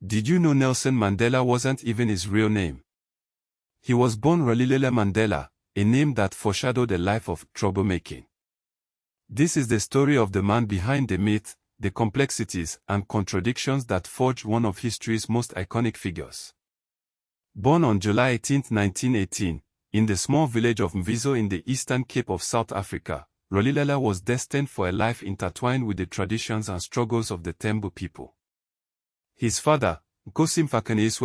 Did you know Nelson Mandela wasn't even his real name? He was born Rolihlahla Mandela, a name that foreshadowed a life of troublemaking. This is the story of the man behind the myth, the complexities and contradictions that forged one of history's most iconic figures. Born on July 18, 1918, in the small village of Mvizo in the Eastern Cape of South Africa, Rolihlahla was destined for a life intertwined with the traditions and struggles of the Tembu people. His father, Nkosi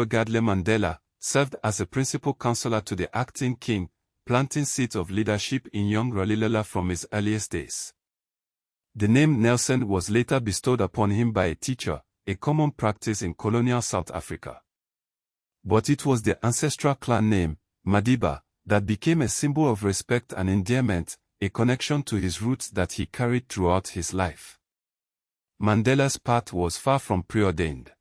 Gadle Mandela, served as a principal counselor to the acting king, planting seeds of leadership in young Rolihlahla from his earliest days. The name Nelson was later bestowed upon him by a teacher, a common practice in colonial South Africa. But it was the ancestral clan name, Madiba, that became a symbol of respect and endearment, a connection to his roots that he carried throughout his life. Mandela's path was far from preordained.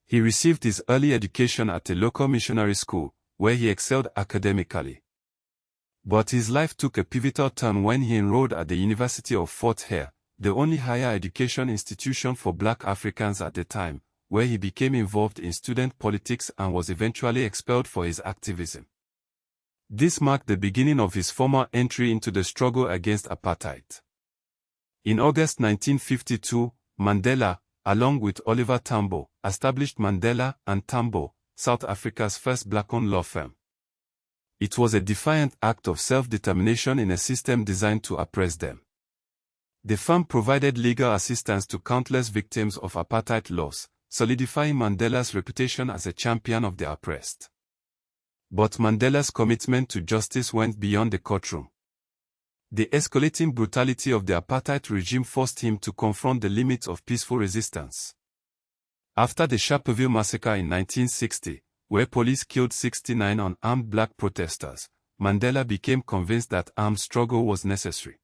He received his early education at a local missionary school, where he excelled academically. But his life took a pivotal turn when he enrolled at the University of Fort Hare, the only higher education institution for Black Africans at the time, where he became involved in student politics and was eventually expelled for his activism. This marked the beginning of his formal entry into the struggle against apartheid. In August 1952, Mandela, along with Oliver Tambo, established Mandela and Tambo, South Africa's first black-owned law firm. It was a defiant act of self-determination in a system designed to oppress them. The firm provided legal assistance to countless victims of apartheid laws, solidifying Mandela's reputation as a champion of the oppressed. But Mandela's commitment to justice went beyond the courtroom. The escalating brutality of the apartheid regime forced him to confront the limits of peaceful resistance. After the Sharpeville massacre in 1960, where police killed 69 unarmed black protesters, Mandela became convinced that armed struggle was necessary.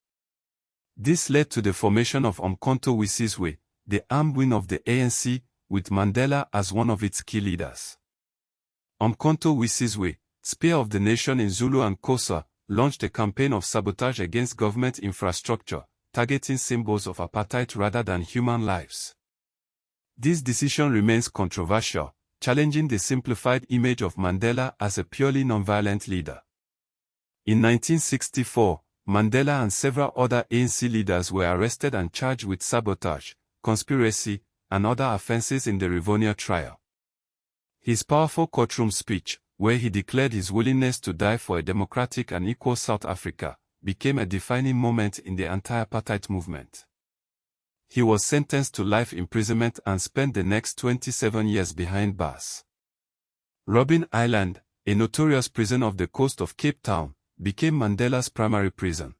This led to the formation of Umkhonto we Sizwe, the armed wing of the ANC, with Mandela as one of its key leaders. Umkhonto we Sizwe, Spear of the Nation in Zulu and Xhosa, launched a campaign of sabotage against government infrastructure, targeting symbols of apartheid rather than human lives. This decision remains controversial, challenging the simplified image of Mandela as a purely nonviolent leader. In 1964, Mandela and several other ANC leaders were arrested and charged with sabotage, conspiracy, and other offenses in the Rivonia trial. His powerful courtroom speech, where he declared his willingness to die for a democratic and equal South Africa, became a defining moment in the anti-apartheid movement. He was sentenced to life imprisonment and spent the next 27 years behind bars. Robben Island, a notorious prison off the coast of Cape Town, became Mandela's primary prison.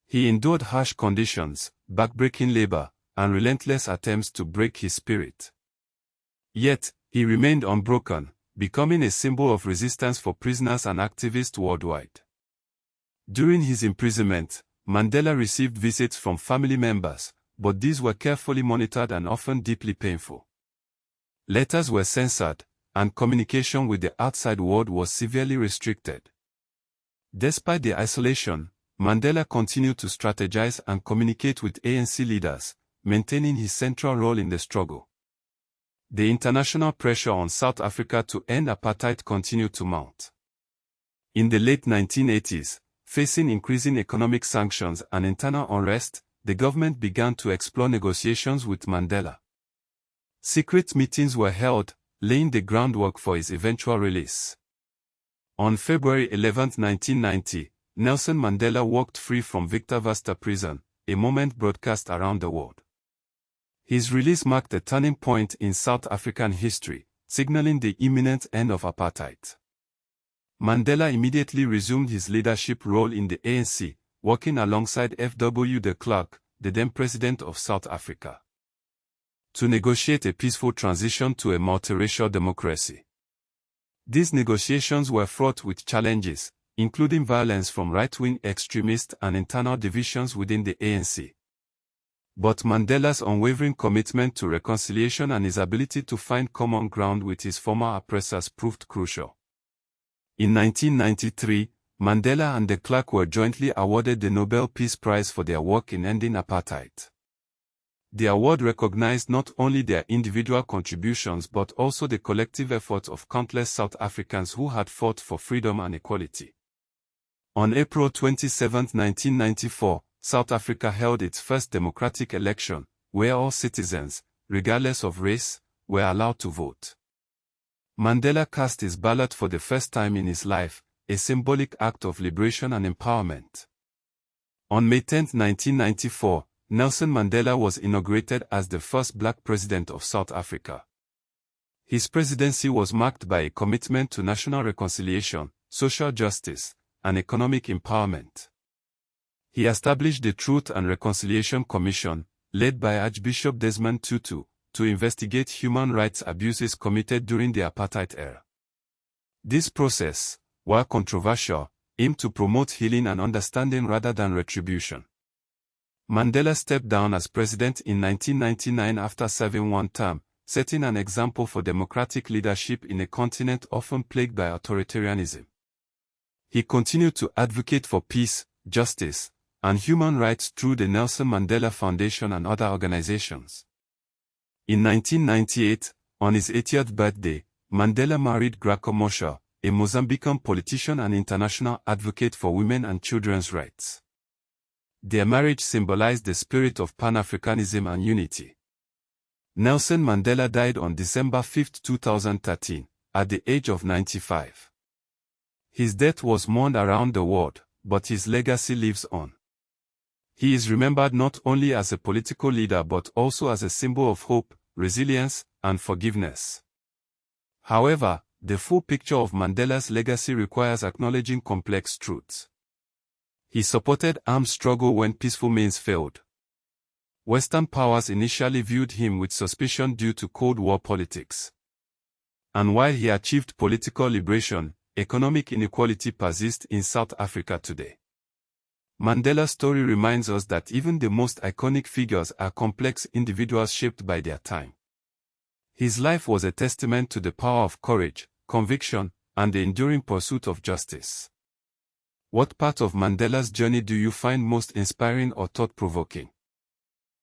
He endured harsh conditions, backbreaking labor, and relentless attempts to break his spirit. Yet, he remained unbroken, becoming a symbol of resistance for prisoners and activists worldwide. During his imprisonment, Mandela received visits from family members, but these were carefully monitored and often deeply painful. Letters were censored, and communication with the outside world was severely restricted. Despite the isolation, Mandela continued to strategize and communicate with ANC leaders, maintaining his central role in the struggle. The international pressure on South Africa to end apartheid continued to mount. In the late 1980s, facing increasing economic sanctions and internal unrest, the government began to explore negotiations with Mandela. Secret meetings were held, laying the groundwork for his eventual release. On February 11, 1990, Nelson Mandela walked free from Victor Verster prison, a moment broadcast around the world. His release marked a turning point in South African history, signaling the imminent end of apartheid. Mandela immediately resumed his leadership role in the ANC, working alongside F.W. de Klerk, the then president of South Africa, to negotiate a peaceful transition to a multiracial democracy. These negotiations were fraught with challenges, including violence from right-wing extremists and internal divisions within the ANC. But Mandela's unwavering commitment to reconciliation and his ability to find common ground with his former oppressors proved crucial. In 1993, Mandela and de Klerk were jointly awarded the Nobel Peace Prize for their work in ending apartheid. The award recognized not only their individual contributions but also the collective efforts of countless South Africans who had fought for freedom and equality. On April 27, 1994, South Africa held its first democratic election, where all citizens, regardless of race, were allowed to vote. Mandela cast his ballot for the first time in his life, a symbolic act of liberation and empowerment. On May 10, 1994, Nelson Mandela was inaugurated as the first black president of South Africa. His presidency was marked by a commitment to national reconciliation, social justice, and economic empowerment. He established the Truth and Reconciliation Commission, led by Archbishop Desmond Tutu, to investigate human rights abuses committed during the Apartheid era. This process, while controversial, aimed to promote healing and understanding rather than retribution. Mandela stepped down as president in 1999 after serving one term, setting an example for democratic leadership in a continent often plagued by authoritarianism. He continued to advocate for peace, justice, and human rights through the Nelson Mandela Foundation and other organizations. In 1998, on his 80th birthday, Mandela married Graca Machel, a Mozambican politician and international advocate for women and children's rights. Their marriage symbolized the spirit of Pan-Africanism and unity. Nelson Mandela died on December 5, 2013, at the age of 95. His death was mourned around the world, but his legacy lives on. He is remembered not only as a political leader but also as a symbol of hope, resilience, and forgiveness. However, the full picture of Mandela's legacy requires acknowledging complex truths. He supported armed struggle when peaceful means failed. Western powers initially viewed him with suspicion due to Cold War politics. And while he achieved political liberation, economic inequality persists in South Africa today. Mandela's story reminds us that even the most iconic figures are complex individuals shaped by their time. His life was a testament to the power of courage, conviction, and the enduring pursuit of justice. What part of Mandela's journey do you find most inspiring or thought-provoking?